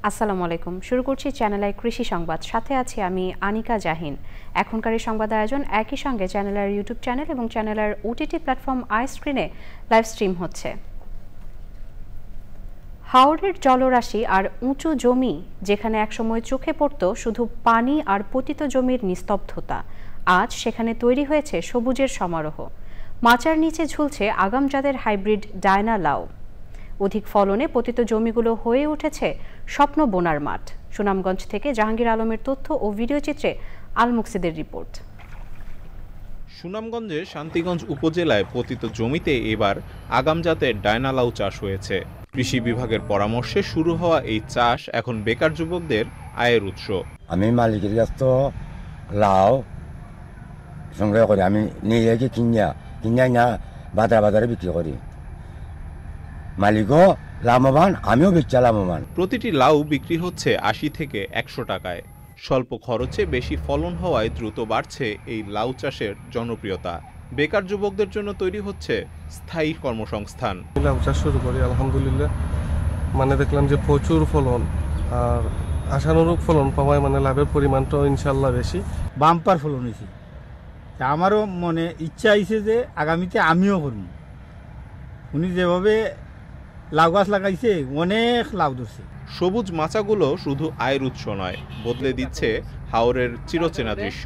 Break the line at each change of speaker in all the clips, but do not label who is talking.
আসসালামু আলাইকুম। শুরু করছি চ্যানেল আই কৃষি সংবাদ। সাথে আছি আমি আনিকা জাহিন। এখনকার এই সংবাদ আয়োজন একই সঙ্গে চ্যানেল আর ইউটিউব চ্যানেল এবং চ্যানেল আর ওটিটি প্ল্যাটফর্ম আই স্ক্রিনে লাইভ স্ট্রিম হচ্ছে। হাওরের জলরাশি আর উঁচু জমি যেখানে একসময় চোখে পড়ত শুধু পানি আর পতিত জমির নিস্তব্ধতা, আজ সেখানে তৈরি হয়েছে সবুজের সমারোহ। মাচার নিচে ঝুলছে আগাম জাতের হাইব্রিড ডায়না লাউ। অধিক ফলনে পতিত জমিগুলো হয়ে উঠেছে স্বপ্ন বোনার মাঠ। সুনামগঞ্জ থেকে জাহাঙ্গীর আলমের তথ্য ও ভিডিও চিত্রে আল মুকসিদের রিপোর্ট।
সুনামগঞ্জের শান্তিগঞ্জ উপজেলায় পতিত জমিতে এবার আগাম জাতের ডায়না লাউ চাষ হয়েছে। কৃষি বিভাগের পরামর্শে শুরু হওয়া এই চাষ এখন বেকার যুবকদের আয়ের উৎস।
আমি মালিকের কাছ তো লাউ সংগ্রহ করি, আমি নিয়ে গিয়ে কিনিয়া না বাজারে বিক্রি করি। মালিকও লাভবান, আমিও বেচা লাভবান।
প্রতিটি লাউ বিক্রি হচ্ছে ৮০ থেকে ১০০ টাকায়। স্বল্প খরচে বেশি ফলন হওয়ায় দ্রুত বাড়ছে এই লাউ চাষের জনপ্রিয়তা। বেকার যুবকদের জন্য তৈরি হচ্ছে স্থায়ী কর্মসংস্থান।
লাউ চাষ শুরু করি আলহামদুলিল্লাহ, দেখলাম যে প্রচুর ফলন আর আশানুরূপ ফলন পাওয়ায় লাভের পরিমাণটাও ইনশাল্লাহ বেশি।
বাম্পার ফলন হয়েছে। আমারও মনে ইচ্ছা হয়েছে যে আগামীতে আমিও করব। উনি যেভাবে লাউ গাছ লাগাইছে অনেক লাউ ধরছে।
সবুজ মাচাগুলো শুধু আয়ের উৎস নয়, বদলে দিচ্ছে হাওরের চিরচেনা দৃশ্য।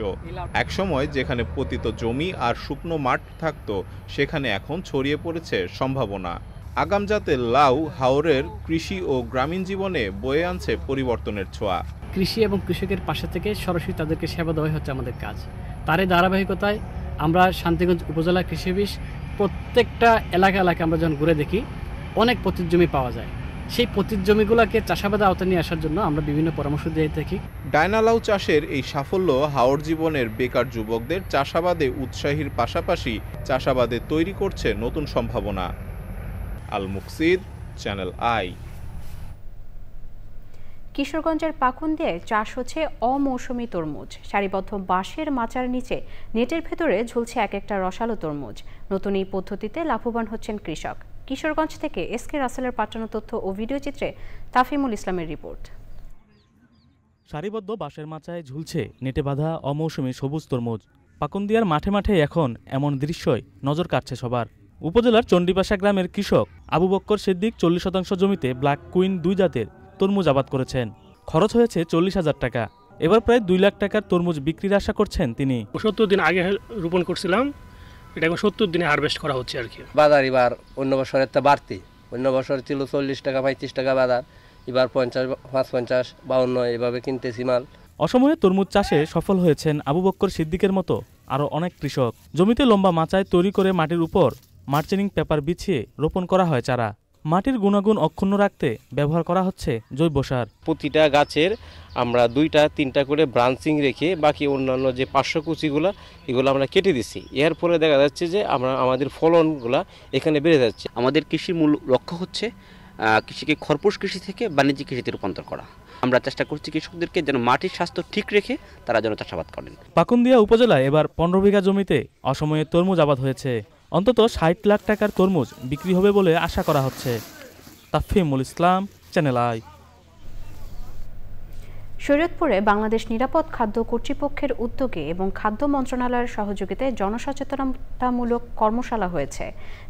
একসময় যেখানে পতিত জমি আর শুকনো মাঠ থাকতো, সেখানে এখন ছড়িয়ে পড়েছে সম্ভাবনা। আগাম জাতের লাউ হাওরের কৃষি ও গ্রামীণ জীবনে বয়ে আনছে পরিবর্তনের ছোঁয়া।
কৃষি এবং কৃষকের পাশে থেকে সরাসরি তাদেরকে সেবা দেওয়াই হচ্ছে আমাদের কাজ। তারই ধারাবাহিকতায় আমরা শান্তিগঞ্জ উপজেলা কৃষি অফিস প্রত্যেকটা এলাকায় আমরা যখন ঘুরে দেখি অনেক পতিত জমি পাওয়া যায়। সেই পতিত জমিগুলোকে চাষাবাদে আওতায় নিয়ে আসার জন্য আমরা বিভিন্ন পরামর্শ দিয়ে থাকি।
ডায়না লাউ চাষের এই সাফল্য হাওর জীবনের বেকার যুবকদের চাষাবাদে উৎসাহীর পাশাপাশি চাষাবাদে তৈরি করছে নতুন সম্ভাবনা। আল মুকসিদ, চ্যানেল আই।
কিশোরগঞ্জের পাকুন্দিয়ায় চাষ হচ্ছে অমৌসুমী তরমুজ। সারিবদ্ধ বাঁশের মাচার নিচে নেটের ভেতরে ঝুলছে এক একটা রসালো তরমুজ। নতুন এই পদ্ধতিতে লাভবান হচ্ছেন কৃষক। কিশোরগঞ্জ থেকে এসকে রাসেলের পাঠানো তথ্য ও ভিডিও চিত্রে তাফিমুল ইসলামের রিপোর্ট।
সারিবদ্ধ বাঁশের মাচায় ঝুলছে নেটে বাঁধা অমৌসুমী সবুজ তরমুজ। পাকুন্দিয়ার মাঠে মাঠে এখন এমন দৃশ্যই নজর কাটছে সবার। উপজেলার চণ্ডীপাশা গ্রামের কৃষক আবু বক্কর সিদ্দিক 40% জমিতে ব্ল্যাক কুইন 2 জাতের তরমুজ আবাদ করেছেন। খরচ হয়েছে 40,000 টাকা। এবার প্রায় 2 লাখ টাকার তরমুজ বিক্রির আশা করছেন তিনি।
70 দিন আগে রোপণ করছিলাম, এটা এখন 70 দিনে হারভেস্ট করা হচ্ছে আর কি।
বাজার এবার অন্য বছরের তা বাড়তি। অন্য বছর ছিল 40 টাকা 35 টাকা বাজার, এবার 50, 55, 52 এভাবে কিনতেছি মাল।
অসময়ে তরমুজ চাষে সফল হয়েছেন আবু বক্কর সিদ্দিকের মতো আরও অনেক কৃষক। জমিতে লম্বা মাচায় তৈরি করে মাটির উপর মার্চেনিং পেপার বিছিয়ে রোপণ করা হয় চারা। মাটির গুণাগুণ অক্ষুণ্ণ রাখতে ব্যবহার করা হচ্ছে জৈব সার।
প্রতিটা গাছের আমরা 2-3টা করে ব্রাঞ্চিং রেখে বাকি অন্যান্য যে পার্শ্বকুচিগুলো এগুলো আমরা কেটে দিচ্ছি। এর ফলে দেখা যাচ্ছে যে আমাদের ফলনগুলা এখানে বেড়ে যাচ্ছে।
আমাদের কৃষির মূল লক্ষ্য হচ্ছে কৃষিকে খরপোশ কৃষি থেকে বাণিজ্যিক কৃষিতে রূপান্তর করা। আমরা চেষ্টা করছি কৃষকদেরকে যেন মাটির স্বাস্থ্য ঠিক রেখে তারা যেন চাষাবাদ করেন।
পাকুন্দিয়া উপজেলায় এবার 15 বিঘা জমিতে অসময়ে তরমুজ আবাদ হয়েছে। অন্তত 60 লাখ টাকার তরমুজ বিক্রি হবে বলে আশা করা হচ্ছে। তাফিমুল ইসলাম, চ্যানেল আই।
শরীয়তপুরে বাংলাদেশ নিরাপদ খাদ্য কর্তৃপক্ষের উদ্যোগে এবং খাদ্য মন্ত্রণালয়ের সহযোগিতায় জনসচেতনতামূলক কর্মশালা হয়েছে।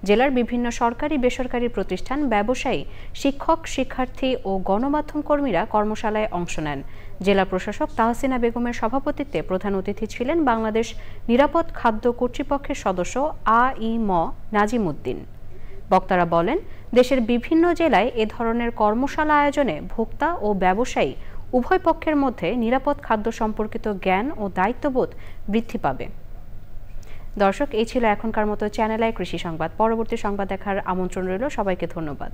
জেলার বিভিন্ন সরকারি বেসরকারি প্রতিষ্ঠান, ব্যবসায়ী, শিক্ষক, শিক্ষার্থী ও গণমাধ্যম কর্মীরা কর্মশালায় অংশ নেন। জেলা প্রশাসক তাহসিনা বেগমের সভাপতিত্বে প্রধান অতিথি ছিলেন বাংলাদেশ নিরাপদ খাদ্য কর্তৃপক্ষের সদস্য আ.ই.ম নাজিম উদ্দিন। বক্তারা বলেন, দেশের বিভিন্ন জেলায় এ ধরনের কর্মশালা আয়োজনে ভোক্তা ও ব্যবসায়ী উভয় পক্ষের মধ্যে নিরাপদ খাদ্য সম্পর্কিত জ্ঞান ও দায়িত্ববোধ বৃদ্ধি পাবে। দর্শক, এই ছিল এখনকার মতো চ্যানেল আই কৃষি সংবাদ। পরবর্তী সংবাদ দেখার আমন্ত্রণ রইল। সবাইকে ধন্যবাদ।